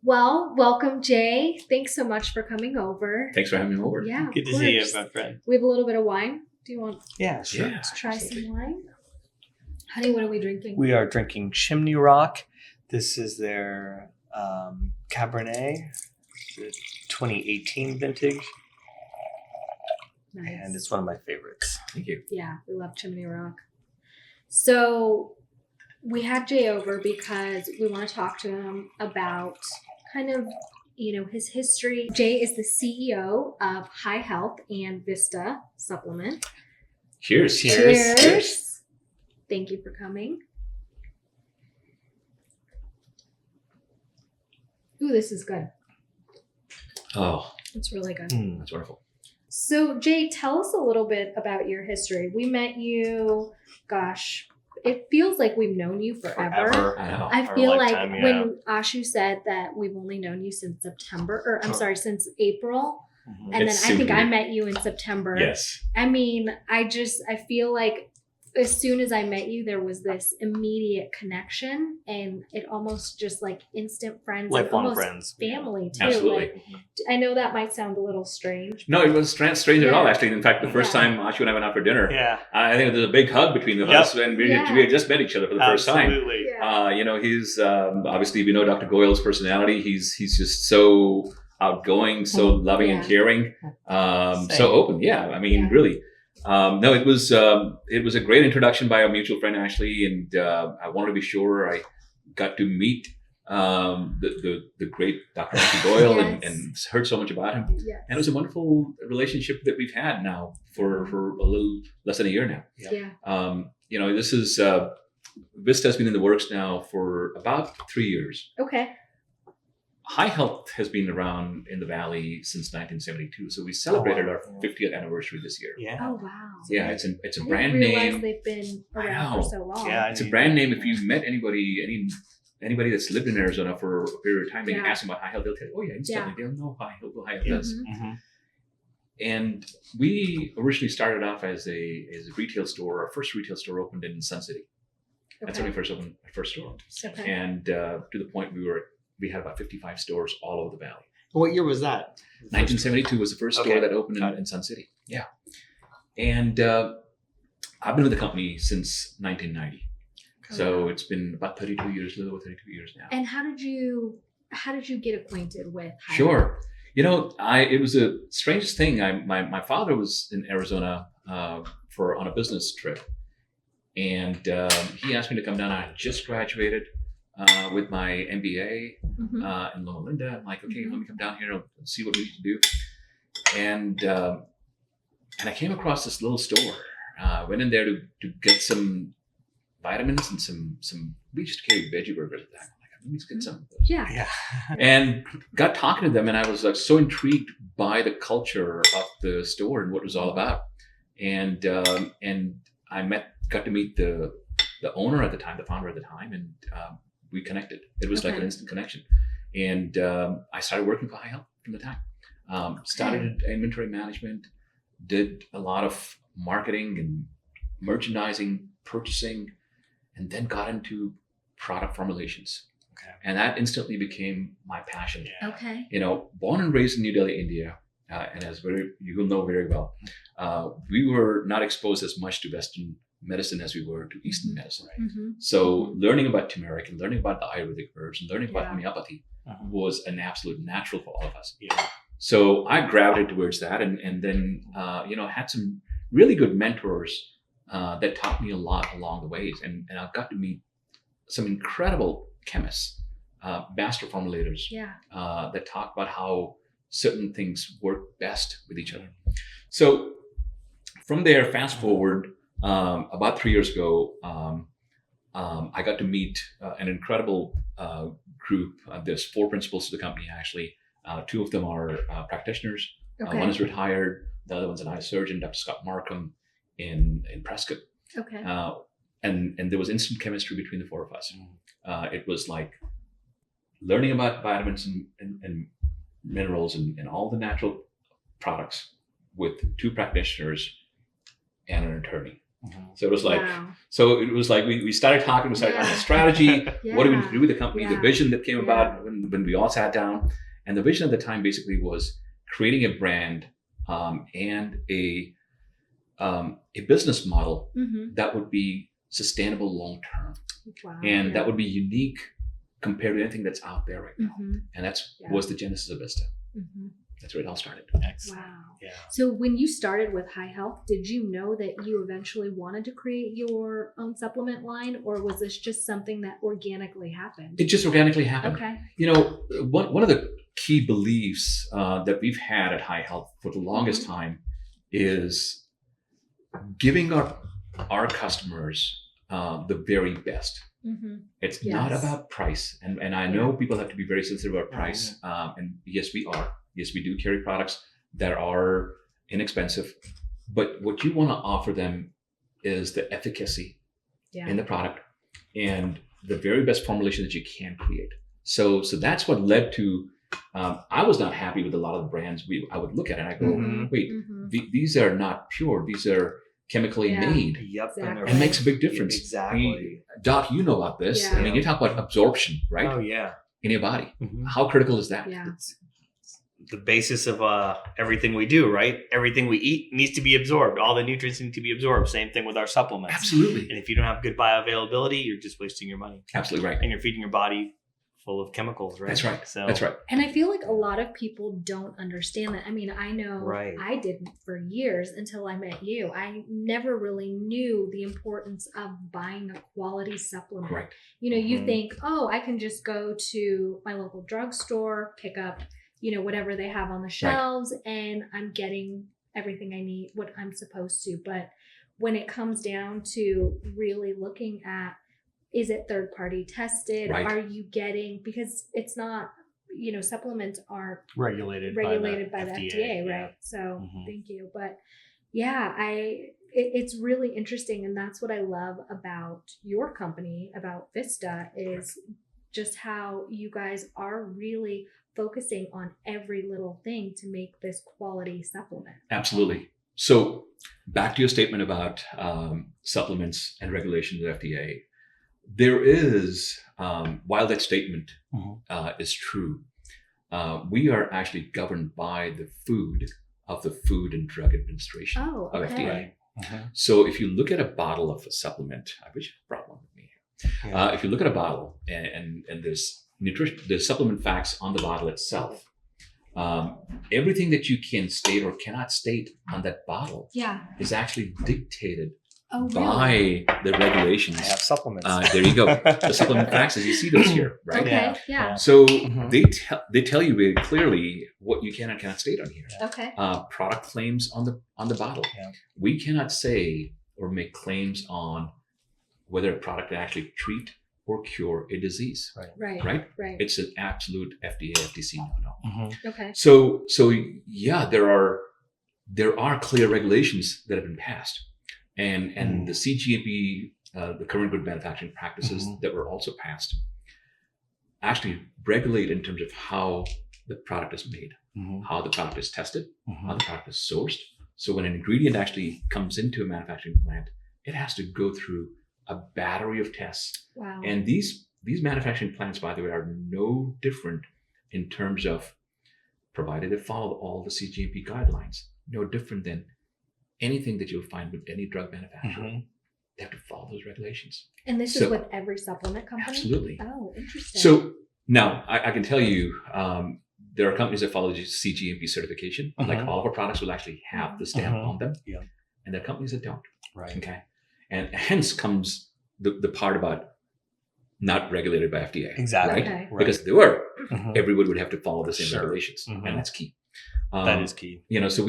Well, welcome, Jay. Thanks so much for coming over. Thanks for having me over. Yeah, Good to see you, my friend. We have a little bit of wine. Do you want Yeah, sure. Yeah, to try absolutely. some wine? Honey, what are we drinking? We are drinking Chimney Rock. This is their Cabernet, the 2018 vintage, Nice. and it's one of my favorites. Thank you. Yeah, we love Chimney Rock. So we had Jay over because we want to talk to him about kind of, his history. Jay is the CEO of High Health and Vista Supplement. Cheers. Cheers. Thank you for coming. Ooh, this is good. Oh, It's really good. that's wonderful. So, Jay, tell us a little bit about your history. We met you, gosh, it feels like we've known you forever. I know. I Our feel like lifetime, yeah. when Ashu said that we've only known you since September, or I'm sorry, since April. Mhm. And then It's I think I simply- met you in September. Yes. I mean, I feel like as soon as I met you, there was this immediate connection, and it almost just like instant friends, and Lifelong almost friends. family too. Absolutely. Like, I know that might sound a little strange. No, it was strange at all, Yeah. actually. In fact, the first Yeah. time Ashu and I went out for dinner, Yeah, I think there's a big hug between the Yep. us, and we Yeah. had just met each other for the first time. absolutely. Yeah. He's obviously, we know Dr. Goyle's personality. He's just so outgoing, so loving and Yeah. caring, Same. so open. Yeah, I mean, Yeah. really. No, it was a great introduction by a mutual friend, Ashley, and I wanted to be sure I got to meet the great Dr. Ashley Goyle Yes. and heard so much about him. Yes. And it was a wonderful relationship that we've had now for a little less than a year now. Yeah. This is Vista has been in the works now for about 3 years. Okay. High Health has been around in the Valley since 1972, so we celebrated our 50th anniversary this year. Yeah. Oh wow. Yeah, it's a I brand didn't realize name. they've been I around know. for so long. Yeah, It's a brand name. If you've met anybody that's lived in Arizona for a period of time, and you Yeah. ask them about High Health, they'll tell you, oh yeah, instantly they'll know High Health, what High Health does. Mhm. Mhm. And we originally started off as a retail store. Our first retail store opened in Sun City. That's when we first opened our first store. Okay. And to the point we had about 55 stores all over the Valley. What year was that? 1972 was the first store Okay. that opened Got it. in Sun City. Yeah. And I've been with the company since 1990. So it's been about 32 years, a little over 32 years now. And how did you get acquainted with High Sure. It was a strangest thing. My father was in Arizona on a business trip. And he asked me to come down. I had just graduated with my MBA Mhm. in Loma Linda. I'm like, okay, Mhm. let me come down here and see what we need to do. And I came across this little store. Went in there to get some vitamins and some. We used to carry veggie burgers at that. I'm like, let me just get some of those. Yeah. Yeah. And got talking to them, and I was like so intrigued by the culture of the store and what it was all about. And I got to meet the owner at the time, the founder at the time, and we connected. It was like Okay. an instant connection. And I started working for High Health from the time. Started inventory management, did a lot of marketing and merchandising, purchasing, and then got into product formulations. Okay. And that instantly became my passion. Yeah. Okay. Born and raised in New Delhi, India, and you will know very well, we were not exposed as much to Western medicine as we were to Eastern medicine. Mm-hmm. So learning about turmeric and learning about the Ayurvedic herbs and learning about Yeah. homeopathy Uh-huh. was an absolute natural for all of us. Yeah. So I gravitated towards that, and then had some really good mentors that taught me a lot along the ways, and I got to meet some incredible chemists, master formulators, Yeah. that talk about how certain things work best with each other. So from there, fast forward about 3 years ago, I got to meet an incredible group. There's 4 principals to the company, actually. 2 of them are practitioners. Okay. One is retired. The other one's an eye surgeon, Dr. Scott Markham in Prescott. Okay. And there was instant chemistry between the 4 of us. It was like learning about vitamins and minerals and all the natural products with 2 practitioners and an attorney. So it was like, Wow. we started talking, we started talking about strategy. Yeah. What do we need to do with the company? The Yeah. vision that came Yeah. about when we all sat down. And the vision at the time basically was creating a brand and a business model Mm-hmm. that would be sustainable long term. Wow. And that would be unique compared to anything that's out there right now. Mm-hmm. And that's Yeah. was the genesis of Vista. Mm-hmm. That's where it all started. Excellent. Wow. Yeah. So when you started with High Health, did you know that you eventually wanted to create your own supplement line, or was this just something that organically happened? It just organically happened. Okay. You know, one of the key beliefs that we've had at High Health for the longest time is giving our customers the very best. Mm-hmm. It's Yes. not about price. And I know people have to be very sensitive about price. And yes, we are. Yes, we do carry products that are inexpensive. But what you want to offer them is the efficacy Yeah. in the product and the very best formulation that you can create. So that's what led to, I was not happy with a lot of the brands I would look at and I go, Mhm. wait, Mm-hmm. these are not pure. These are chemically Yeah. made. Yep. Exactly. It makes a big difference. Exactly. Doc, you know about this. Yeah. I mean, you talk about absorption, right? Oh yeah. In your body. Mhm. How critical is that? Yeah. It's the basis of everything we do, right? Everything we eat needs to be absorbed. All the nutrients need to be absorbed. Same thing with our supplements. Absolutely. And if you don't have good bioavailability, you're just wasting your money. Absolutely right. And you're feeding your body full of chemicals, right? That's right. So That's right. And I feel like a lot of people don't understand that. I mean, I know Right. I didn't for years until I met you. I never really knew the importance of buying a quality supplement. Correct. You know, you Mhm. think, oh, I can just go to my local drugstore, pick up, whatever they have on the shelves, and I'm getting everything I need, what I'm supposed to. But when it comes down to really looking at, is it third party tested? Right. Are you getting, because it's not, supplements aren't regulated by the FDA, yeah. right? So Mhm. thank you. But yeah, it's really interesting. And that's what I love about your company, about Vista, is just how you guys are really focusing on every little thing to make this quality supplement. Absolutely. So back to your statement about supplements and regulations of FDA. There is, while that statement Mhm. is true, we are actually governed by the Food and Drug Administration Oh, of okay. FDA. Right. Mhm. So if you look at a bottle of a supplement, I wish I brought one with me. Yeah. If you look at a bottle and there's supplement facts on the bottle itself, everything that you can state or cannot state on that bottle Yeah. is actually dictated Oh, really? by the regulations. I have supplements. There you go. The supplement facts, as you see those here, right? Okay. Yeah. Yeah. So Mhm. they tell you very clearly what you can and cannot state on here. Okay. Product claims on the bottle. Yeah. We cannot say or make claims on whether a product can actually treat or cure a disease. Right. Right? Right. It's an absolute FDA, FTC no. Mhm. Okay. So yeah, there are clear regulations that have been passed, and the CGMP, the current good manufacturing practices Mhm. that were also passed, actually regulate in terms of how the product is made, Mhm. how the product is tested, how Mhm. the product is sourced. So when an ingredient actually comes into a manufacturing plant, it has to go through a battery of tests. Wow. And these manufacturing plants, by the way, are no different in terms of, provided they follow all the CGMP guidelines, no different than anything that you'll find with any drug manufacturer. Mhm. They have to follow those regulations. And this So- is with every supplement company? Absolutely. Oh, interesting. So now I can tell you, there are companies that follow CGMP certification. Like Mhm. all of our products will actually have the stamp Mhm. on them. Yeah. And there are companies that don't. Right. Okay. And hence comes the part about not regulated by FDA. Exactly. Right? Okay. Right. Because if they were, Mhm. everyone would have to follow the same Sure. regulations. Mhm. And that's key. That is key. So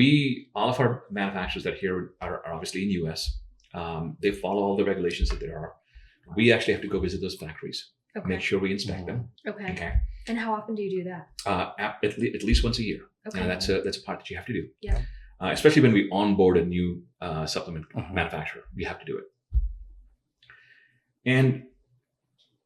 all of our manufacturers that here are obviously in US. They follow all the regulations that there are. We actually have to go visit those factories, okay. make sure we inspect them. Okay. Okay. And how often do you do that? At least once a year. Okay. And that's a part that you have to do. Yeah. Especially when we onboard a new supplement Mhm. manufacturer, we have to do it. And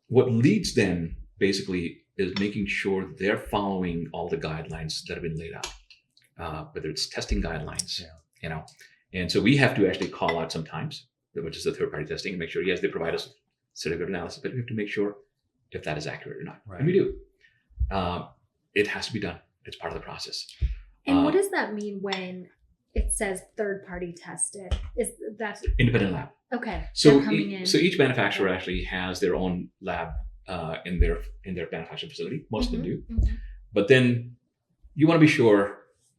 what leads then basically is making sure they're following all the guidelines that have been laid out, whether it's testing guidelines, Yeah. And so we have to actually call out sometimes which is the third-party testing, and make sure, yes, they provide us certificate analysis, but we have to make sure if that is accurate or not. Right. And we do. It has to be done. It's part of the process. And what does that mean when it says third-party tested? Is that Independent lab. okay? So, they're coming in. so each manufacturer actually has their own lab in their manufacturing facility. Most of them do. Mhm. But then you want to be sure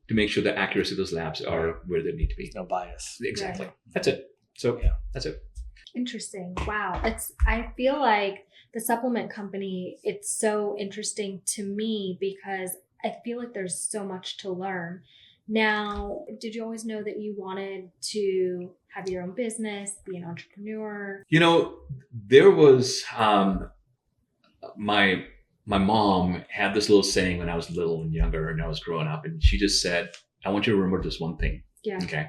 to make sure the accuracy of those labs are where they need to be. There's no bias. Exactly. Right. That's it. So Yeah. that's it. Interesting. Wow. I feel like the supplement company, it's so interesting to me because I feel like there's so much to learn. Now, did you always know that you wanted to have your own business, be an entrepreneur? You know, there was my mom had this little saying when I was little and younger and I was growing up, and she just said, I want you to remember this one thing. Yeah. Okay.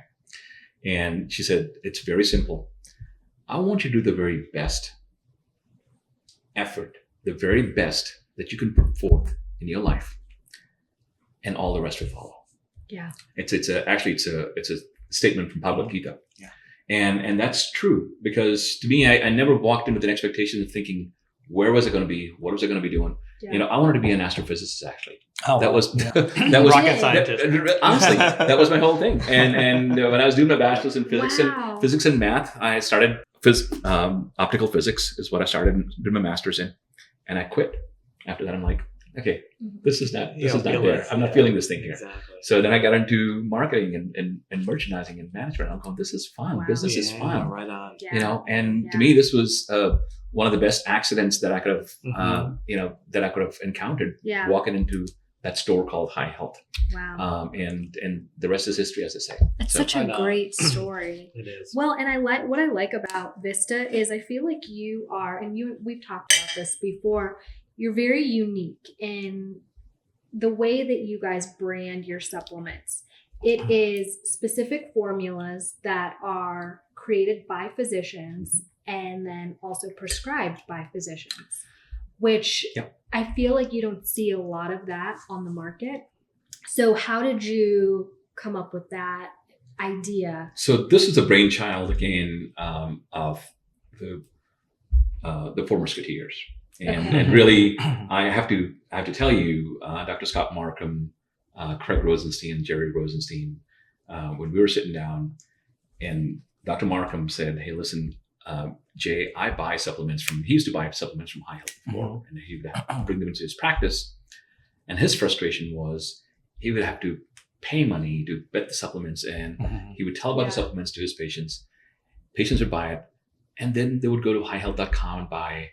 And she said, it's very simple. I want you to do the very best effort, the very best that you can put forth in your life, and all the rest will follow. Yeah. It's a statement from Bhagavad Gita. Yeah. And that's true, because to me, I never walked in with an expectation of thinking, where was I going to be? What was I going to be doing? Yeah. You know, I wanted to be an astrophysicist, actually. Oh, That was yeah. that was Rocket scientist. honestly, that was my whole thing. And when I was doing my bachelor's in physics Wow. and physics and math, I started optical physics is what I started and did my master's in, and I quit. After that, I'm like, okay, this is not there. I'm not feeling this thing here. Exactly. So then I got into marketing and merchandising and management. I'm going, this is fun. Wow. Business is Yeah, fun. Right on. Yeah. You know, and Yeah. to me, this was one of the best accidents that I could have, Mhm. that I could have encountered Yeah. walking into that store called High Health. Wow. And the rest is history, as they say. It's So- such I a know. great story. It is. Well, and what I like about Vista is I feel like you are, and we've talked about this before, you're very unique in the way that you guys brand your supplements. It is specific formulas that are created by physicians and then also prescribed by physicians, which Yep. I feel like you don't see a lot of that on the market. So how did you come up with that idea? So this is a brainchild again of the Four Musketeers, and, Okay. and really, I have to tell you, Dr. Scott Markham, Craig Rosenstein, Jerry Rosenstein, when we were sitting down, and Dr. Markham said, "Hey, listen, Jay, I buy supplements from." He used to buy supplements from High Health before, and he would have to bring them into his practice. And his frustration was he would have to pay money to get the supplements, and Mhm. he would tell about the Yeah. supplements to his patients. Patients would buy it, and then they would go to highhealth.com and buy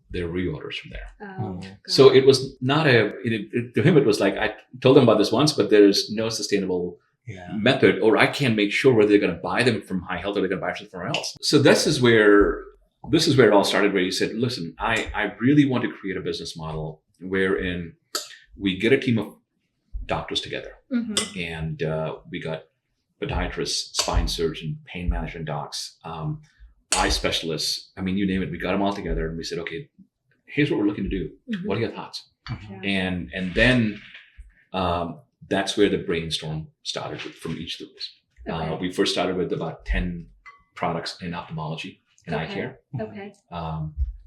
their reorders from there. Oh, Mm. God. So it was not to him, it was like, I told them about this once, but there's no sustainable Yeah. method, or I can't make sure whether they're going to buy them from High Health or they're going to buy them from somewhere else. So this is where it all started, where he said, listen, I really want to create a business model wherein we get a team of doctors together, Mhm. and we got podiatrists, spine surgeon, pain management docs, eye specialists. I mean, you name it. We got them all together, and we said, okay, here's what we're looking to do. Mhm. What are your thoughts? Mhm. And then that's where the brainstorm started from each of those. Okay. We first started with about 10 products in ophthalmology and eye Okay. care. Okay.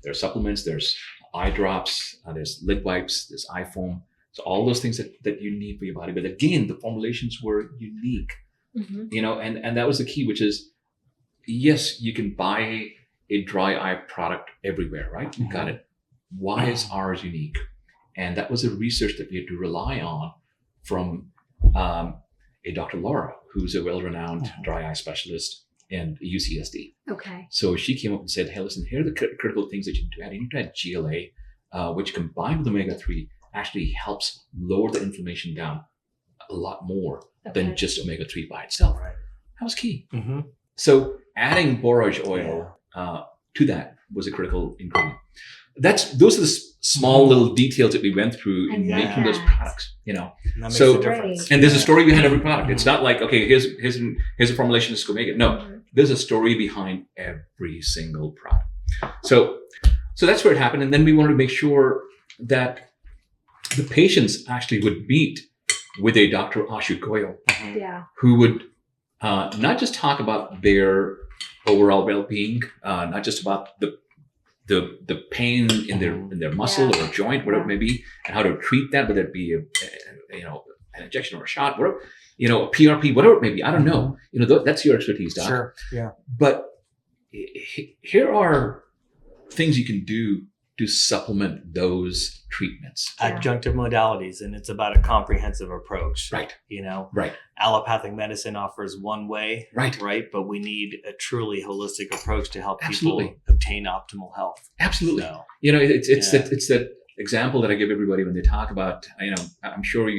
There's supplements, there's eye drops, there's lid wipes, there's eye foam. So all those things that you need for your body. But again, the formulations were unique, Mhm. and that was the key, which is, yes, you can buy a dry eye product everywhere, right? You got it. Why is ours unique? And that was a research that we had to rely on from a Dr. Laura, who's a well-renowned dry eye specialist in UCSD. Okay. So she came up and said, hey, listen, here are the critical things that you need to add. You need to add GLA, which combined with omega-3 actually helps lower the inflammation down a lot more Okay. than just omega-3 by itself. Right. That was key. Mm-hmm. So adding borage oil to that was a critical ingredient. Those are the small little details that we went through in I love making those that. products, And that makes So- a difference. And there's a story behind every product. It's not like, okay, here's a formulation, let's go make it. No, Mhm. there's a story behind every single product. So that's where it happened. And then we wanted to make sure that the patients actually would meet with a Dr. Ashu Goyal, Mhm. Yeah. who would not just talk about their overall well-being, not just about the pain in their muscle or joint, whatever it may be, and how to treat that, whether it be an injection or a shot, whatever, a PRP, whatever it may be. I don't know. That's your expertise, Doc. Sure. Yeah. But here are things you can do to supplement those treatments. Adjunctive modalities, and it's about a comprehensive approach. Right. Right. Allopathic medicine offers one way. Right. But we need a truly holistic approach to help Absolutely. people obtain optimal health. Absolutely. So, it's that example that I give everybody when they talk about, I'm sure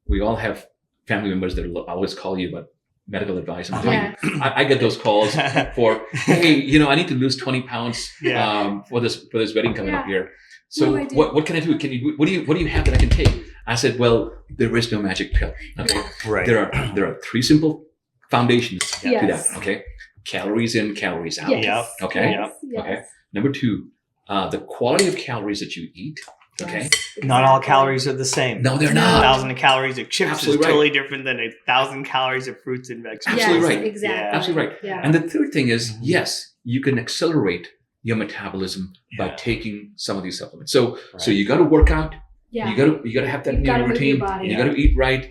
we all have family members that will always call you about medical advice. I'm telling you, I get those calls for, hey, I need to lose 20 pounds for this wedding coming up here. So what can I do? What do you have that I can take? I said, well, there is no magic pill. Okay. Right. There are 3 simple foundations to Yes. that. Okay. Calories in, calories out. Yes. Okay. Yes. Okay. Number 2, the quality of calories that you eat. Okay. Not all calories are the same. No, they're A not. 1,000 calories of chips Absolutely is right. totally different than 1,000 calories of fruits and vegetables. Absolutely Yes, right. Exactly. Absolutely right. Yeah. And the third thing is, yes, you can accelerate your metabolism by taking some of these supplements. So you got to work out. Yeah. You got to have that You've in your gotta move your routine. body. You got to eat right.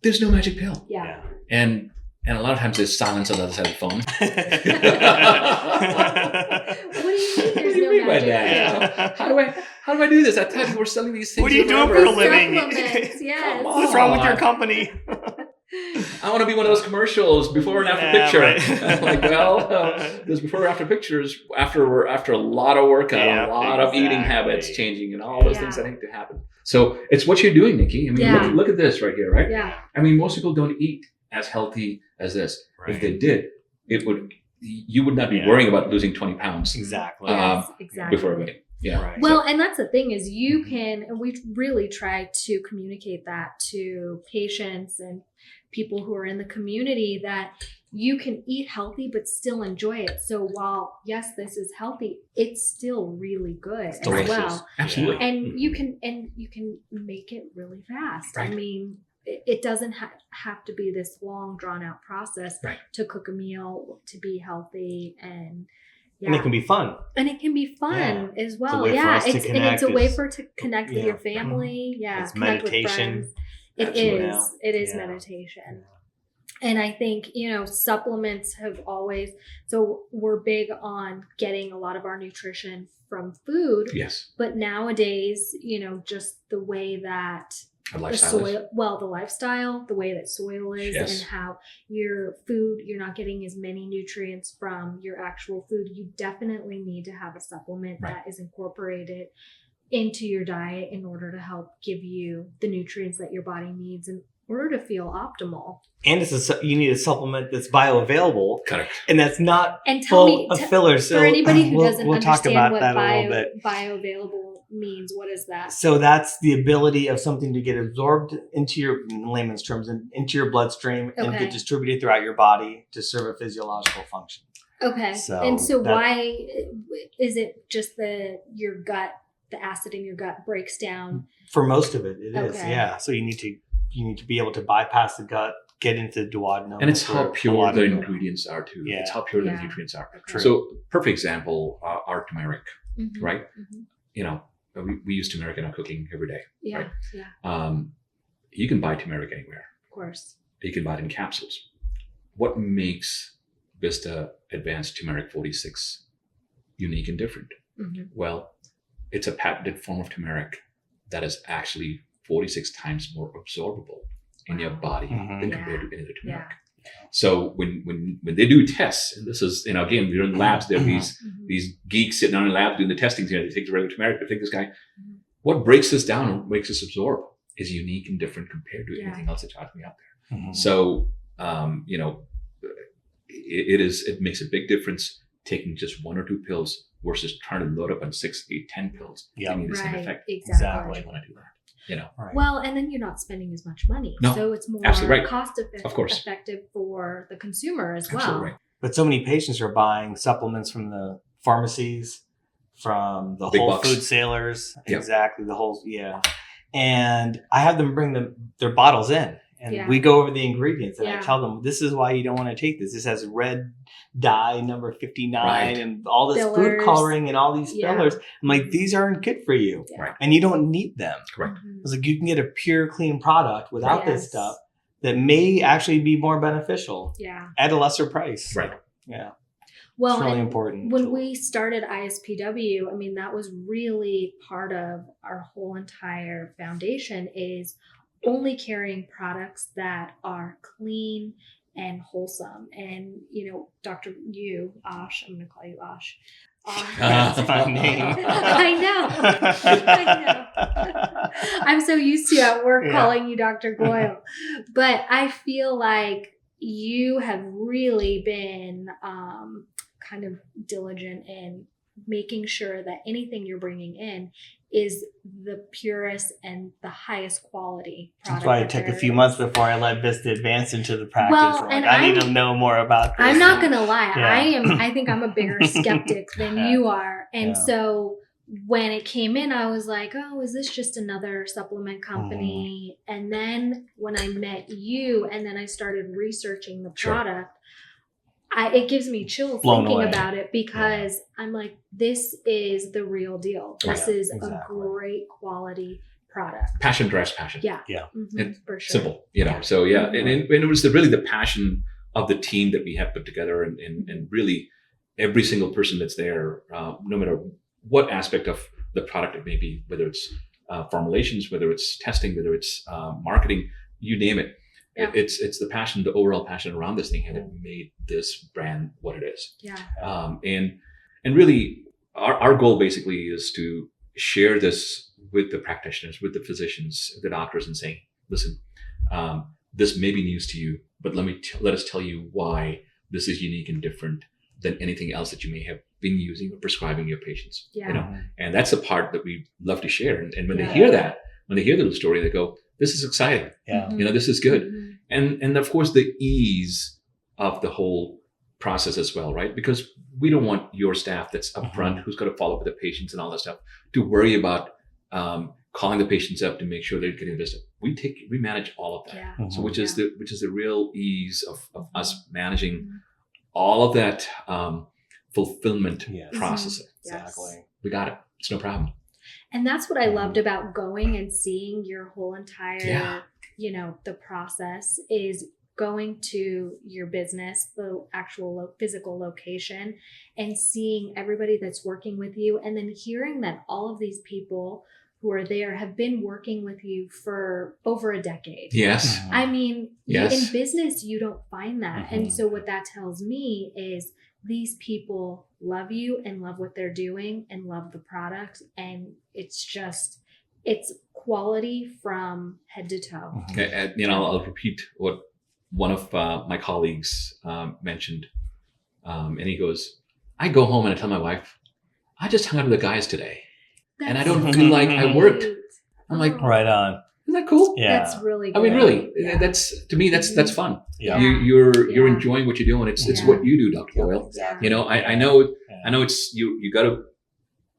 There's no magic pill. Yeah. And a lot of times there's silence on the other side of the phone. What do you mean? There's no magic Yeah. How do I do this? I thought you were selling these things. What are you doing forever. for a living? Supplements, yes. Come What's wrong with your company? I want to be one of those commercials, before and after Yeah, picture. right. I'm like, there's before and after pictures after a lot of workout, a lot of eating habits changing, and all those things that need to happen. So it's what you're doing, Nikki. I mean, look at this right here, right? Yeah. I mean, most people don't eat as healthy as this. Right. If they did, you would not be worrying about losing 20 pounds Exactly. Yes, exactly. before a wedding. Yeah. Right. Well, and that's the thing is you can, and we really try to communicate that to patients and people who are in the community, that you can eat healthy but still enjoy it. So while, yes, this is healthy, it's still really good as well. Absolutely. And you can make it really fast. Right. I mean, it doesn't have to be this long drawn out process to cook a meal, to be healthy, and it can be fun. And it can be fun as well. It's a way for us to and it's connect. a way to connect with your family. It's Connect meditation. with friends. It is meditation. And I think, supplements have always, so we're big on getting a lot of our nutrition from food. Yes. But nowadays, just the way that the lifestyle, the way that soil is, and how your food, you're not getting as many nutrients from your actual food. You definitely need to have a supplement that is incorporated into your diet in order to help give you the nutrients that your body needs in order to feel optimal. And you need a supplement that's bioavailable. Correct. And that's not and full of fillers. So for anybody who doesn't we'll talk understand about what that a little bit. bioavailable means, what is that? So that's the ability of something to get absorbed into your, in layman's terms, into your bloodstream and get distributed throughout your body to serve a physiological function. Okay. So why is it just your gut, the acid in your gut breaks down? For most of it, it is. Yeah. So you need to be able to bypass the gut, get into the duodenum. And it's how pure the ingredients are too. Yeah. It's how pure the nutrients are. True. So perfect example, our turmeric, right? Mm-hmm. We use turmeric in our cooking every day. Yeah. Right? Yeah. You can buy turmeric anywhere. Of course. You can buy it in capsules. What makes Vista Advanced Turmeric 46 unique and different? Mm-hmm. Well, it's a patented form of turmeric that is actually 46 times more absorbable in your body than compared to any other turmeric. Yeah. So when they do tests, and this is, again, we're in labs, there are these geeks sitting down in labs doing the testing here. They take the regular turmeric, they take this guy. What breaks this down and makes this absorb is unique and different compared to anything else that's happening out there. Mm-hmm. So, it makes a big difference taking just 1 or 2 pills versus trying to load up on 6, 8, 10 pills. Yeah. You need the same effect. Exactly. You want to do that. Right. Well, and then you're not spending as much money. No, so it's more cost effective for the consumer as well. Absolutely right. But so many patients are buying supplements from the pharmacies, from the Big Whole bucks. Food sailors. Yep. Exactly. And I have them bring their bottles in. And Yeah. we go over the ingredients, and I Yeah. tell them, this is why you don't want to take this. This has red dye number 59 Right. and all this Fillers. food coloring and all these Yeah. fillers. I'm like, these aren't good for you. Yeah. Right. And you don't need them. Correct. Mhm. I was like, you can get a pure, clean product without this Yes. stuff that may actually be more beneficial Yeah. at a lesser price. Right. Yeah. Well, it's really and important. when we started ISPW, I mean, that was really part of our whole entire foundation is only carrying products that are clean and wholesome. And, you know, Ash, I'm going to call you Ash. That's my name. I know. I'm so used to at work calling you Dr. Goyle. But I feel like you have really been kind of diligent in making sure that anything you're bringing in is the purest and the highest quality product. That's why it that took a there few is. months before I let Vista advance into the practice. Well, I'm and like, I need I'm- to know more about this. I'm not gonna lie. Yeah. I think I'm a bigger skeptic than you are. And Yeah. so when it came in, I was like, oh, is this just another supplement company? And then when I met you and then I started researching the Sure. product, it gives me chills Blown thinking away. about it because I'm like, this is the real deal. This Right. is Exactly. a great quality product. Passion drives passion. Yeah. Yeah. Mhm, And for sure. Simple, you know. Yeah. So yeah, and it was really the passion of the team that we have put together, and really every single person that's there, no matter what aspect of the product it may be, whether it's formulations, whether it's testing, whether it's marketing, you name it. Yeah. It's the passion, the overall passion around this thing that made this brand what it is. Yeah. And really, our goal basically is to share this with the practitioners, with the physicians, the doctors, and saying, listen, this may be news to you, but let us tell you why this is unique and different than anything else that you may have been using or prescribing your patients. Yeah. You know, and that's the part that we love to share. And when Yeah. they hear that, when they hear the story, they go, "This is exciting. Yeah. Mhm. You know, this is good." Mhm. And of course, the ease of the whole process as well, right? Because we don't want your staff that's upfront, who's got to follow up with the patients and all that stuff, to worry about calling the patients up to make sure they're getting a visit. We manage all of that. Yeah. So which is the real ease of us managing Mhm. all of that fulfillment Yes. processing. Yes. Exactly. We got it. It's no problem. And that's what I loved about going and seeing your whole entire, Yeah. the process is going to your business, the actual physical location, and seeing everybody that's working with you. And then hearing that all of these people who are there have been working with you for over a decade. Yes. I mean, Yes. in business, you don't find that. Mhm. And so what that tells me is these people love you and love what they're doing and love the product. And it's quality from head to toe. And, I'll repeat what one of my colleagues mentioned. And he goes, I go home and I tell my wife, I just hung out with the guys today. And I don't feel like I worked. I'm like, Right on. isn't that cool? Yeah. That's really good. I mean, really, Yeah. that's to me, that's fun. Yeah. You're Yeah. enjoying what you're doing. It's Yeah. what you do, Dr. Boyle. Exactly. You know, I know it's you got to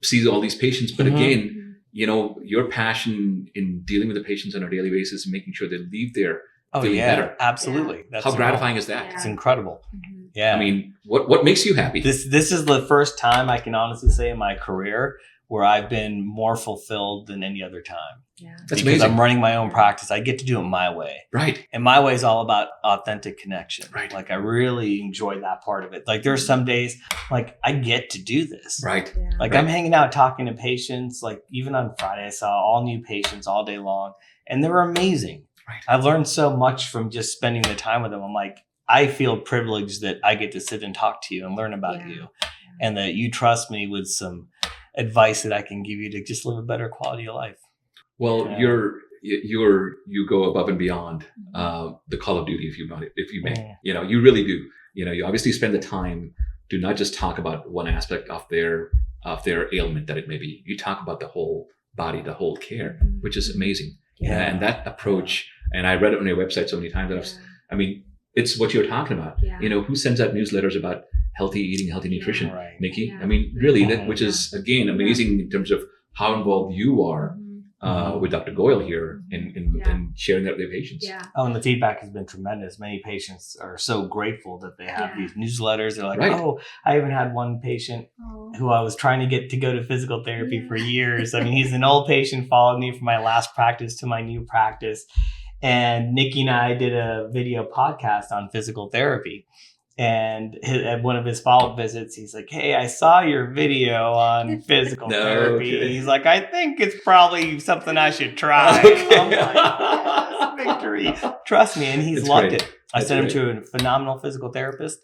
see all these patients, but Mhm. again, your passion in dealing with the patients on a daily basis and making sure they leave there Oh feeling yeah, better. absolutely. That's How gratifying is that? Yeah. It's incredible. Mhm. Yeah. I mean, what makes you happy? this is the first time I can honestly say in my career where I've been more fulfilled than any other time. Yeah. That's because amazing. I'm running my own practice. I get to do it my way. Right. And my way is all about authentic connection. Right. Like I really enjoy that part of it. Like there's some days like I get to do this. Right. Yeah. Like Right. I'm hanging out talking to patients. Like even on Friday, I saw all new patients all day long and they were amazing. Right. I've learned so much from just spending the time with them. I'm like, I feel privileged that I get to sit and talk to you and learn about Yeah. you and that you trust me with some advice that I can give you to just live a better quality of life. Well, Yeah. you go above and beyond the Call of Duty, if you may. Yeah. You really do. You obviously spend the time to not just talk about one aspect of their ailment that it may be. You talk about the whole body, the whole care, which is amazing. Yeah. And that approach, and I read it on your website so many times that I mean, it's what you're talking about. Yeah. Who sends out newsletters about healthy eating, healthy nutrition? Right. Nikki. Yeah. I mean, really, Yeah. which is again amazing in terms of how involved you are with Dr. Goyle here and sharing that with their patients. Yeah. Oh, and the feedback has been tremendous. Many patients are so grateful that they have these newsletters. They're like, oh, I even had one patient who I was trying to get to go to physical therapy for years. I mean, he's an old patient, followed me from my last practice to my new practice. And Nikki and I did a video podcast on physical therapy. And at one of his follow-up visits, he's like, hey, I saw your video on physical therapy. Kidding. He's like, I think it's probably something I should try. Okay. I'm like, yes, victory. Trust me. And he's loved it. I sent him to a phenomenal physical therapist,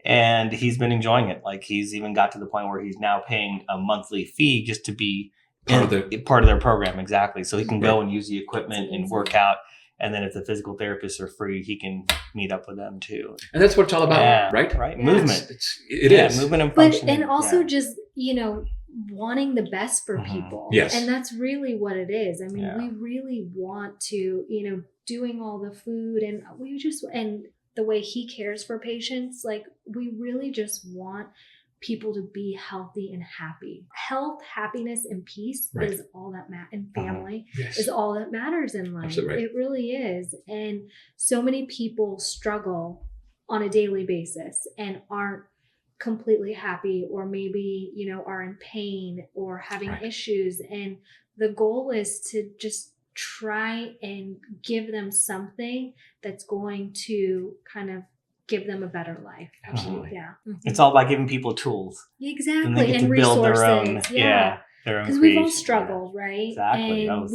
and he's been enjoying it. Like, he's even got to the point where he's now paying a monthly fee just to be part of their program. Exactly. So he can go and use the equipment and work out. And then if the physical therapists are free, he can meet up with them too. And that's what it's all about, right? Right. Yeah. Movement. It is. Movement and function. And also just, wanting the best for people. Yes. And that's really what it is. I mean, we really want to, doing all the food and and the way he cares for patients, like we really just want people to be healthy and happy. Health, happiness, and peace is all that matters. And family is all that matters in life. Absolutely right. It really is. And so many people struggle on a daily basis and aren't completely happy, or maybe, are in pain or having issues. And the goal is to just try and give them something that's going to kind of give them a better life. Absolutely. Yeah. It's all about giving people tools. Exactly. And they get and to build resources. their own. Their own because we've all creation. struggled, right? Exactly. And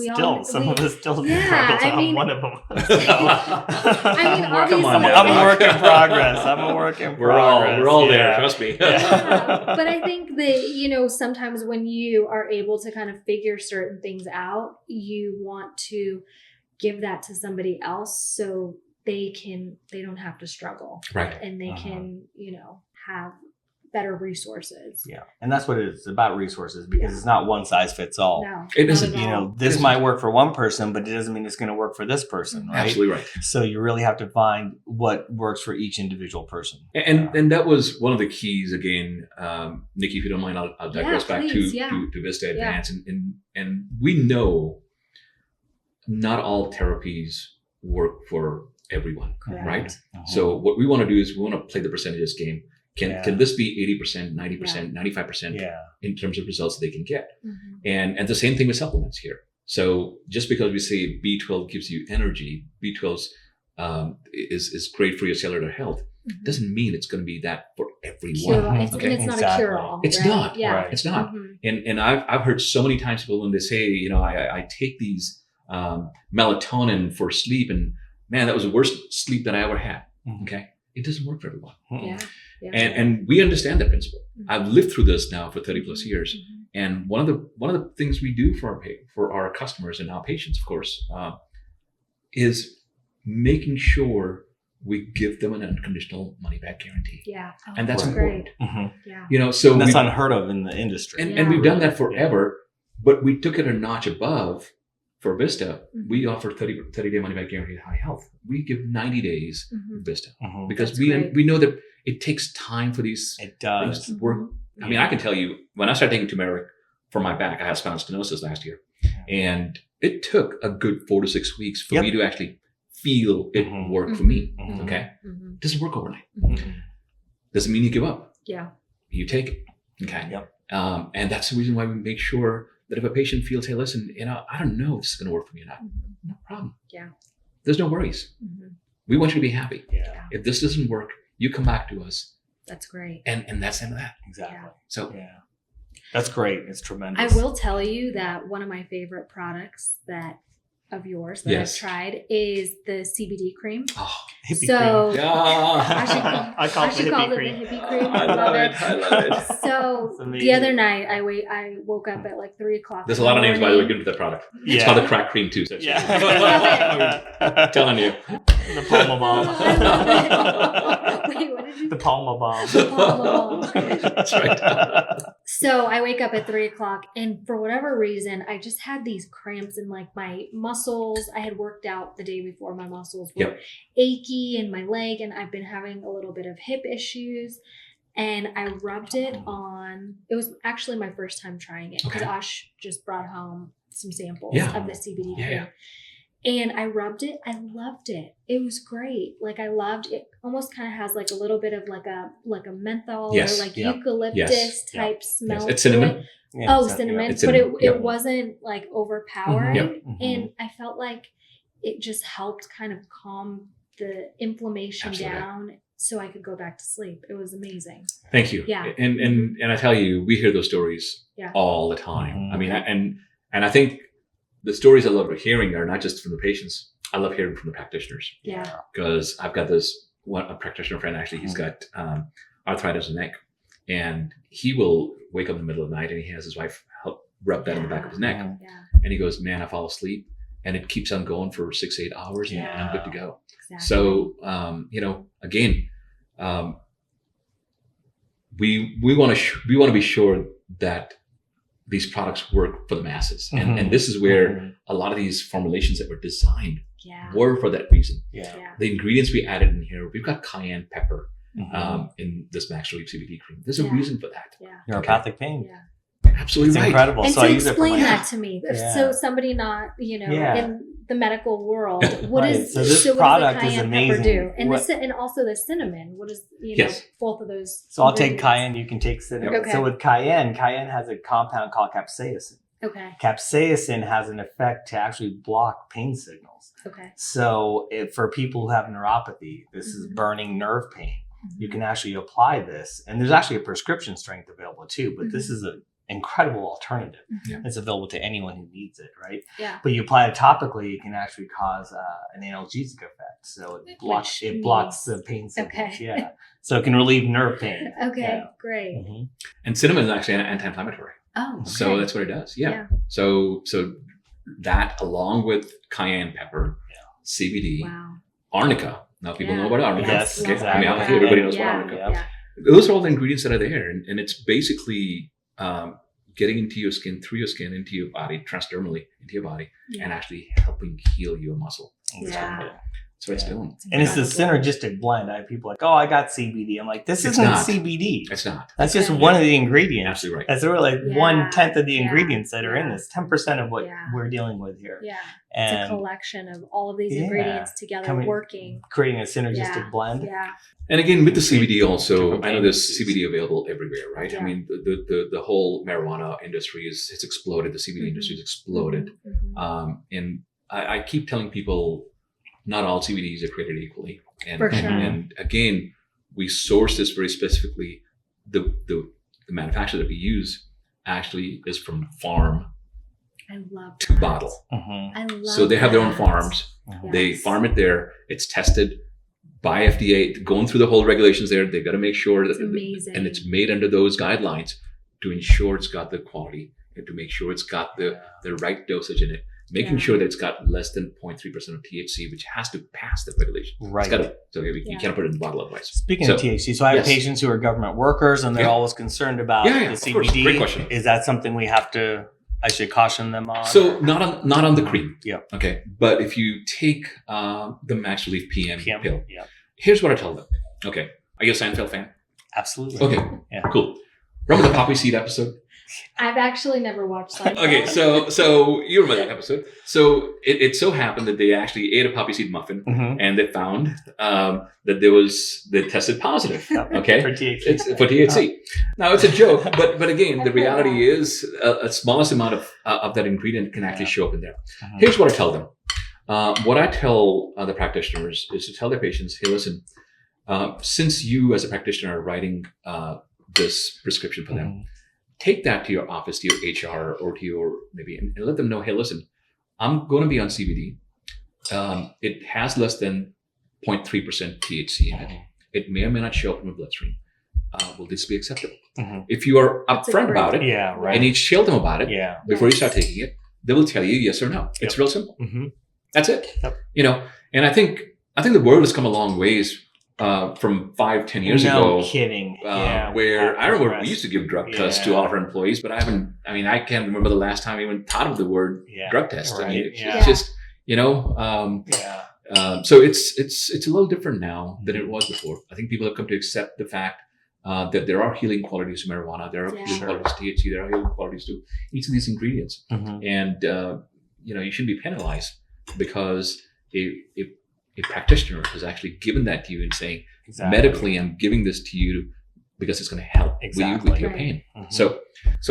Some of us still Yeah, struggle. I mean- I'm one of them. I mean, obviously, Come on now. I'm a work in progress. We're all there. Trust me. But I think that, sometimes when you are able to kind of figure certain things out, you want to give that to somebody else so they don't have to struggle. Right. And they can, have better resources. Yeah. And that's what it is. It's about resources, because it's not one size fits all. No. It not isn't. at all. This might work for one person, but it doesn't mean it's going to work for this person, right? Absolutely right. So you really have to find what works for each individual person. And that was one of the keys again, Nikki, if you don't mind, I'll digress back to Vista Advance. And we know not all therapies work for everyone, Correct. right? Uh-huh. So what we want to do is we want to play the percentages game. Can this be 80%, 90%, 95% in terms of results that they can get? Mm-hmm. And the same thing with supplements here. So just because we say B12 gives you energy, B12 is great for your cellular health, doesn't mean it's going to be that for everyone. It's not a cure-all. It's right? not. Yeah. Right. It's not. Mm-hmm. And I've heard so many times people when they say, I take these melatonin for sleep, and man, that was the worst sleep that I ever had. Okay. It doesn't work for everyone. Yeah. And we understand that principle. I've lived through this now for 30 plus years. And one of the things we do for our customers and our patients, of course, is making sure we give them an unconditional money back guarantee. Yeah. And that's important. Yeah. So that's unheard of in the industry. And we've done that forever, but we took it a notch above. For Vista, we offer 30-day money-back guarantee at High Health. We give 90 days with Vista because we know that it takes time for these things to work. I mean, I can tell you, when I started taking turmeric for my back, I had spinal stenosis last year. And it took a good 4 to 6 weeks for me to actually feel it work for me. Okay? It doesn't work overnight. Doesn't mean you give up. Yeah. You take it. Okay? Yep. And that's the reason why we make sure that if a patient feels, hey, listen, I don't know if this is going to work for me or not, no problem. Yeah. There's no worries. We want you to be happy. Yeah. If this doesn't work, you come back to us. That's great. And that's the end of that. Exactly. Yeah. So that's great. It's tremendous. I will tell you that one of my favorite products of yours that I've tried is the Cbd cream. Oh, hippie so cream. I should call it the hippie cream. I love it. I love it. So the other night I woke up at like 3:00. There's a lot of names, by the way, given to that product. Yeah. It's called the crack cream too. So I'm telling you. The Palma Bomb. Wait, what did you The Palma Bomb. The Palma Bomb. That's right. So I wake up at 3:00, and for whatever reason, I just had these cramps in like my muscles. I had worked out the day before. My muscles were achy in my leg, and I've been having a little bit of hip issues. And I rubbed it on. It was actually my first time trying it because Ash just brought home some samples Yeah. of the CBD cream. Yeah. And I rubbed it. I loved it. It was great. Like I loved it. Almost kind of has like a little bit of like a menthol Yes. or like Yep. eucalyptus Yep. type smell. Yes. It's to cinnamon. it. Yeah, Oh, so- cinnamon. It's But cinnamon. it Yep. wasn't like overpowering. Yep. And I felt like it just helped kind of calm the inflammation Absolutely. down so I could go back to sleep. It was amazing. Thank you. Yeah. And I tell you, we hear those stories Yeah. all the time. Mhm. I mean, and I think the stories I love hearing are not just from the patients. I love hearing from the practitioners, Yeah. because I've got a practitioner friend, actually, he's got arthritis in the neck, and he will wake up in the middle of the night and he has his wife help rub that in the back of his neck. Mhm. Yeah. And he goes, man, I fall asleep and it keeps on going for 6 to 8 hours and I'm good to go. Exactly. So, again, we want to be sure that these products work for the masses. And this is where a lot of these formulations that were designed yeah. were for that reason. Yeah. Yeah. The ingredients we added in here, we've got cayenne pepper Mhm. in this Max Relief CBD cream. There's a Yeah. reason for that. Yeah. Neuropathic pain. Yeah. Absolutely It's right. incredible. And So I to use it for explain my that to me, Yeah. so somebody not, Yeah. in the medical world, what Right. is So this what product does is the cayenne amazing. pepper do? And What- and also the cinnamon. What is Yes. both of those? So I'll take ingredients? cayenne. You can take cinnamon. Okay. So with cayenne has a compound called capsaicin. Okay. Capsaicin has an effect to actually block pain signals. Okay. So for people who have neuropathy, this is Mhm. burning nerve pain. You can actually apply this, and there's actually a prescription strength available too. But this is an incredible alternative. Yeah. It's available to anyone who needs it, right? Yeah. But you apply it topically, it can actually cause an analgesic effect. So it blocks Which the pain signals. Okay. Yeah. So it can relieve nerve pain. Okay. Yeah. Great. Mhm. And cinnamon is actually an anti-inflammatory. Oh. Okay. So that's what it does. Yeah. Yeah. So that along with cayenne pepper, CBD, Wow. arnica. Now people know about arnica. Yes, Okay? exactly. I mean, I think everybody knows yeah. about arnica. Yeah. Those are all the ingredients that are there. And it's basically getting into your skin, through your skin, into your body, transdermally into your body, and actually helping heal your muscle. Exactly. That's what it's doing. And it's the synergistic blend. I have people like, oh, I got CBD. I'm like, this It's isn't not. CBD. It's not. That's just Okay. one of the ingredients. Absolutely right. That's really like Yeah. 1/10 of the Yeah. ingredients that are in Yeah. this. 10% of what Yeah. we're dealing with here. Yeah. It's a And collection of all of these Yeah. ingredients together Coming- working. creating a synergistic Yeah. blend. Yeah. And again, with the CBD also, Different I know pain there's disease. CBD available everywhere, right? Yeah. I mean, the whole marijuana industry it's exploded. The CBD industry has exploded. Mhm. And I keep telling people, not all CBDs are created equally. And, For sure. and again, we source this very specifically. The manufacturer that we use actually is from farm I love to that. bottle. Mhm. I love So they have their own that. farms. Mhm. They Yes. farm it there. It's tested by FDA, going through the whole regulations there. They've got to make sure It's that, amazing. and it's made under those guidelines to ensure it's got the quality and to make sure it's got the right dosage in it, making Yeah. sure that it's got less than 0.3% of THC, which has to pass the regulation. Right. It's got to, so you Yeah. can't put it in the bottle otherwise. Speaking So- of THC, so I have yes. patients who are government workers and they're Yeah. always concerned about Yeah, the of CBD. course. Great question. Is that something I should caution them on? So not on the cream. Yeah. Okay. But if you take the Max Relief PM pill, Yeah, here's what I tell them. Okay. Are you a Seinfeld fan? absolutely. Okay. Yeah. Cool. Remember the poppy seed episode? I've actually never watched that. Okay, so you remember that episode. So it so happened that they actually ate a poppy seed muffin Mhm. and they found that they tested positive. Yep. Okay, For THC. it's for THC. Now it's a joke, but again, the I've heard reality is a smallest amount of that ingredient can actually Yeah. show up in there. Mhm. Here's what I tell them. What I tell the practitioners is to tell their patients, hey, listen, since you as a practitioner are writing this prescription for them, Mhm. take that to your office, to your HR, or to your maybe, and let them know, hey, listen, I'm going to be on CBD. It has less than 0.3% THC in it. It may or may not show up in the bloodstream. Will this be acceptable? Mhm. If you are That's a upfront great about it Yeah, right. and you tell them about it Yeah. before you Yes. start taking it, they will tell you yes or no. It's Yep. real simple. Mhm. That's it. Yep. And I think the world has come a long ways from 5-10 years no ago. kidding. Yeah. Where I remember we Progress. used to give drug tests to Yeah. all of our employees, but I can't remember the last time I even thought of the word Yeah. drug test. I mean, Right. it's Yeah. just, Yeah. so it's a little different now than it was before. I think people have come to accept the fact that there are healing qualities to marijuana, there are healing qualities to THC, there are healing qualities to each of these ingredients. And, you shouldn't be penalized because a practitioner has actually given that to you and saying, medically, I'm giving this to you because it's going to help with your pain. So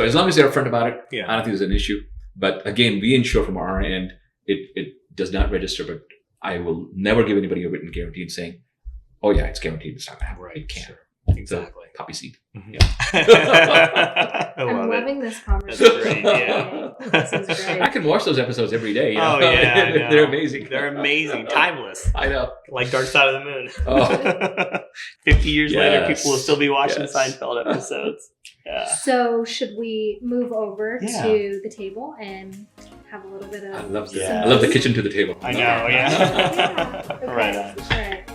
as long as they're upfront about it, I don't think there's an issue. But again, we ensure from our end, it does not register, but I will never give anybody a written guarantee and saying, oh yeah, it's guaranteed it's not going to happen. It can't. Exactly. Poppy seed. I'm loving this conversation. That's great. Yeah. This is great. I can watch those episodes every day. Oh yeah, I know. They're amazing. They're amazing, timeless. I know. Like Dark Side of the Moon. Oh. 50 years later, people will still be watching Seinfeld episodes. Yeah. So should we move over to the table and have a little bit of? I love the kitchen to the table. I know. Yeah. Okay. Right on. All right.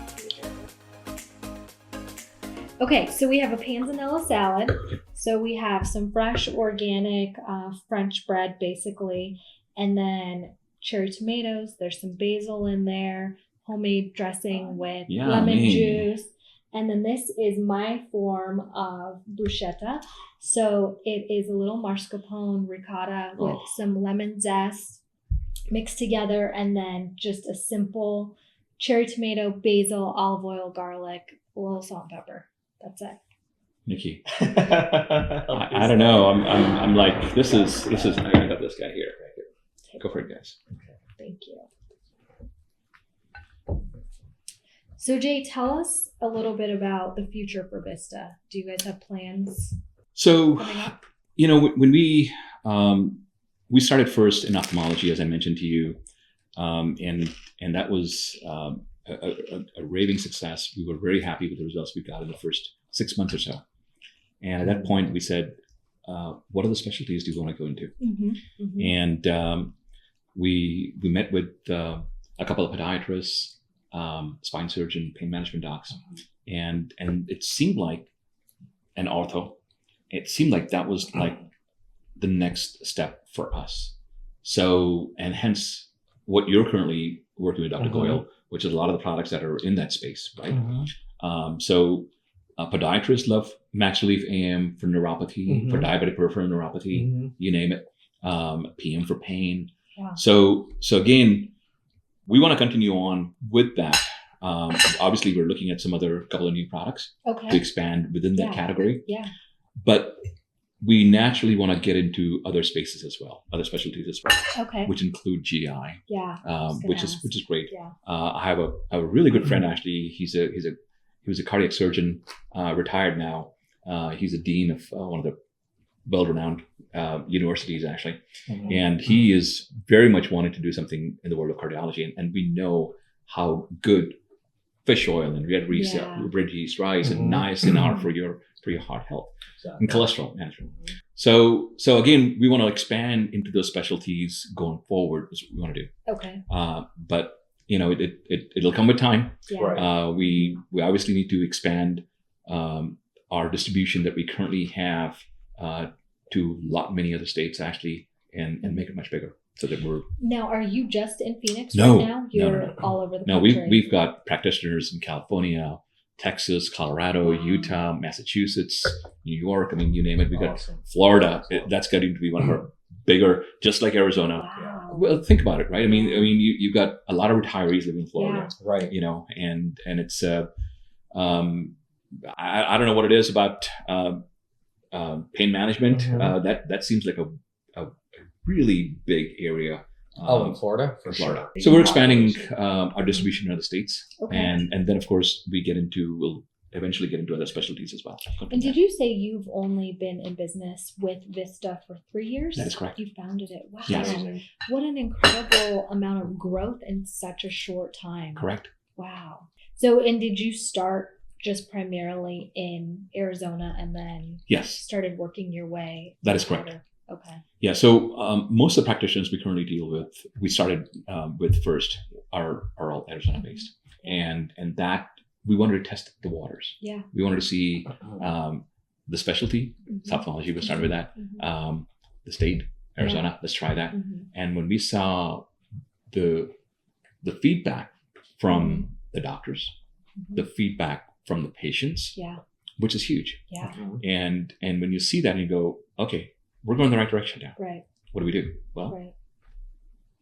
Okay, so we have a panzanella salad. So we have some fresh, organic French bread, basically, and then cherry tomatoes. There's some basil in there, homemade dressing with lemon juice. And then this is my form of bruschetta. So it is a little mascarpone ricotta with some lemon zest mixed together, and then just a simple cherry tomato, basil, olive oil, garlic, a little salt and pepper. That's it. Nikki, I don't know. I'm like, this is. I got this guy here. Right here. Go for it, guys. Okay. Thank you. So Jay, tell us a little bit about the future for Vista. Do you guys have plans? So, coming up? When we started first in ophthalmology, as I mentioned to you, and that was a raving success. We were very happy with the results we got in the first 6 months or so. And at that point, we said, what other specialties do you want to go into? And we met with a couple of podiatrists, spine surgeon, pain management docs, and it seemed like an ortho. It seemed like that was like the next step for us. So, and hence what you're currently working with, Dr. Goyle, which is a lot of the products that are in that space, right? So podiatrists love Max Relief AM for neuropathy, for diabetic peripheral neuropathy, you name it, PM for pain. Yeah. So again, we want to continue on with that. Obviously, we're looking at some other couple of new products to expand within that category. Yeah. But we naturally want to get into other spaces as well, other specialties as well, which include GI, which is great. Yeah. I have a really good friend actually. He was a cardiac surgeon, retired now. He's a dean of one of the well-renowned universities actually, and he is very much wanting to do something in the world of cardiology, and we know how good fish oil and red yeast rice and niacin are for your heart health and cholesterol management. So again, we want to expand into those specialties going forward. Is what we want to do. Okay. But it'll come with time. Yeah. Right. We obviously need to expand our distribution that we currently have to many other states actually, and make it much bigger. So that we're now. Are you just in Phoenix right now? You're no. all over the no, country. we've got practitioners in California, Texas, Colorado, Utah, Massachusetts, New York. I mean, you name it. We've got Florida. That's getting to be one of our bigger, just like Arizona. Wow. Well, think about it, right? I mean, you've got a lot of retirees living in Florida, right? And it's I don't know what it is about pain management. That seems like a really big area. In Florida? For Florida. Sure. So we're expanding our distribution in other states. And then, of course, we'll eventually get into other specialties as well. And did you say you've only been in business with Vista for 3 years? That is correct. You founded it. Wow. Yes. What an incredible amount of growth in such a short time. Correct. Wow. So, and did you start just primarily in Arizona and then started working your way? That is correct. Okay. Yeah. So most of the practitioners we currently deal with, we started with first are all Arizona based, and that we wanted to test the waters. Yeah. We wanted to see the specialty, ophthalmology. We started with that. The state, Arizona. Let's try that. And when we saw the feedback from the doctors, the feedback from the patients, which is huge. Yeah. And when you see that and you go, okay, we're going in the right direction now. Right. What do we do? Well, Right.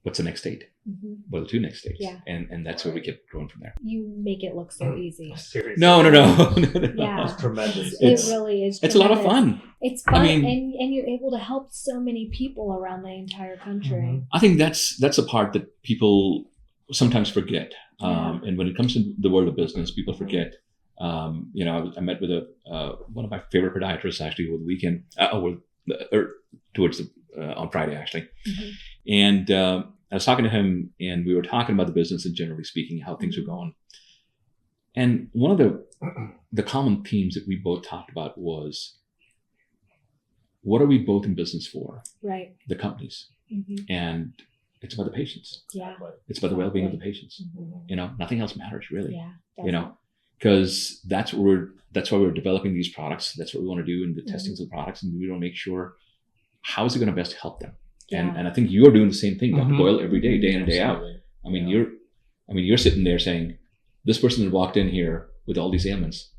what's the next state? Mm-hmm. What are the two next states? Yeah. And that's where we get going from there. You make it look so easy. Seriously. No. Yeah. It's tremendous. It really is. It's a lot of tremendous. fun. It's fun, I mean- and you're able to help so many people around the entire country. Mhm. I think that's a part that people sometimes forget. And when it comes to the world of business, people forget. I met with one of my favorite podiatrists actually over the weekend, on Friday actually. Mhm. And I was talking to him, and we were talking about the business and generally speaking, how things were going. And one of the common themes that we both talked about was, what are we both in business for? Right. The companies. Mm-hmm. And it's about the patients. Yeah. It's about the well-being of the patients. Mm-hmm. Nothing else matters really. Yeah. Because that's why we're developing these products. That's what we want to do in the testings of the products, and we want to make sure how is it going to best help them. Yeah. And I think you're doing the same thing, Dr. Mhm. Boyle, every day in and day out. Absolutely. I mean, you're sitting there saying, this person that walked in here with all these ailments,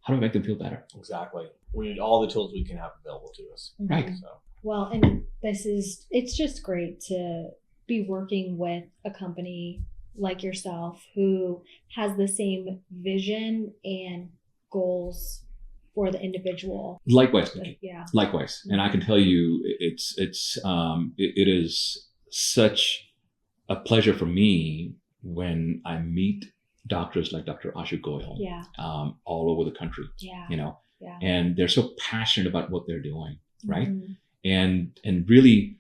how do I make them feel better? Exactly. We need all the tools we can have available to us. Right. So. Well, and it's just great to be working with a company like yourself who has the same vision and goals for the individual. Likewise, Nikki. Yeah. Likewise. And I can tell you, it is such a pleasure for me when I meet doctors like Dr. Ashu Goyal, Yeah. all over the country, Yeah. Yeah. and they're so passionate about what they're doing, right? Mhm. And really,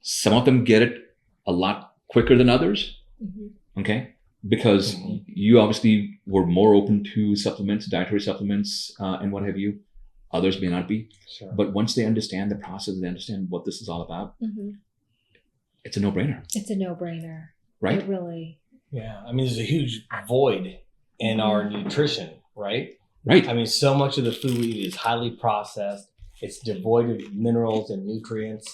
some of them get it a lot quicker than others, Mhm. okay? Because Mhm. you obviously were more open to supplements, dietary supplements, and what have you. Others may not be. Sure. But once they understand the process, they understand what this is all about, Mhm. it's a no-brainer, It's a no-brainer. right? It really. Yeah. I mean, there's a huge void in our nutrition, right? Right. I mean, so much of the food we eat is highly processed. It's devoid of minerals and nutrients.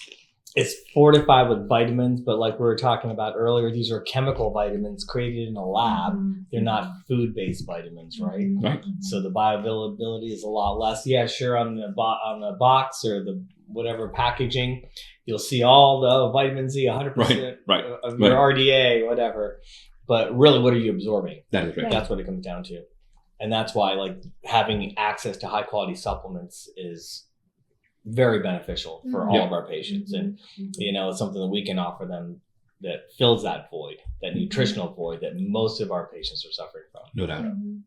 It's fortified with vitamins, but like we were talking about earlier, these are chemical vitamins created in a lab. Mhm. They're not food-based vitamins, right? Mhm. Right. Mhm. So the bioavailability is a lot less. Yeah, sure, on the box or the whatever packaging, you'll see all the vitamin Z, 100% Right. of your Right. RDA, whatever. But really, what are you absorbing? That is right. That's what it comes down to. And that's why like having access to high quality supplements is very beneficial for all Yeah. of our patients. And, Mhm. it's something that we can offer them that fills that void, that nutritional void that most of our patients are suffering from. No doubt. Mhm.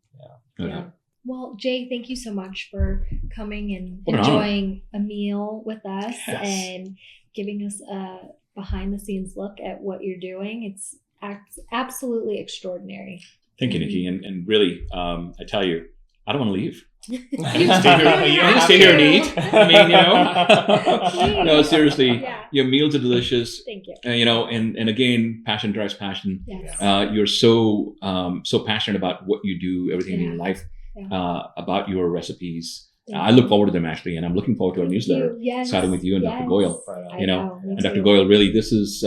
No Yeah. doubt. Well, Jay, thank you so much for coming and What an honor. enjoying a meal with us Yes. and giving us a behind the scenes look at what you're doing. It's absolutely extraordinary. Thank you, Nikki. And really, I tell you, I don't want to leave. You can stay here and eat. I mean, no, seriously, Yeah. your meals are delicious. Thank you. And again, passion drives passion. Yes. You're so passionate about what you do, everything in your life, Yeah. about your recipes. Thank I look forward to them actually, and I'm looking forward to our newsletter, Yes. starting with you and Dr. Goyal. Right on. I You know, me And Dr. too. Goyal, really, this is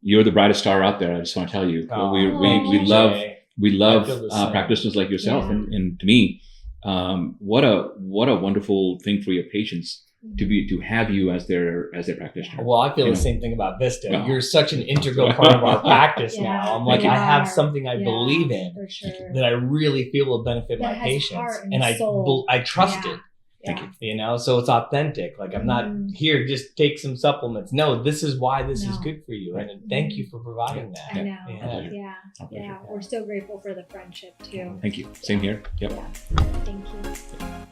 you're the brightest star out there. I just want to tell you, Oh, we thank love Jay. we love I feel the same. practitioners like yourself, Yeah. and to me, what a wonderful thing for your patients to have you as their practitioner. Well, I feel You the know. same thing about Vista. Well. You're such an integral part of our practice Yeah, now. I'm like, you I have are. something I Yeah, believe in for sure. that I really feel will benefit That my has patients, heart and and soul. I trust Yeah. it. Thank Yeah. So it's authentic. Like I'm not Mhm. here just take some supplements. No, this is why this is No. good for you, and thank you for providing that. I know. Yeah. pleasure. Yeah. Our pleasure. Yeah. We're so grateful for the friendship too. Thank you. Same here. Yep. Yeah. Thank you.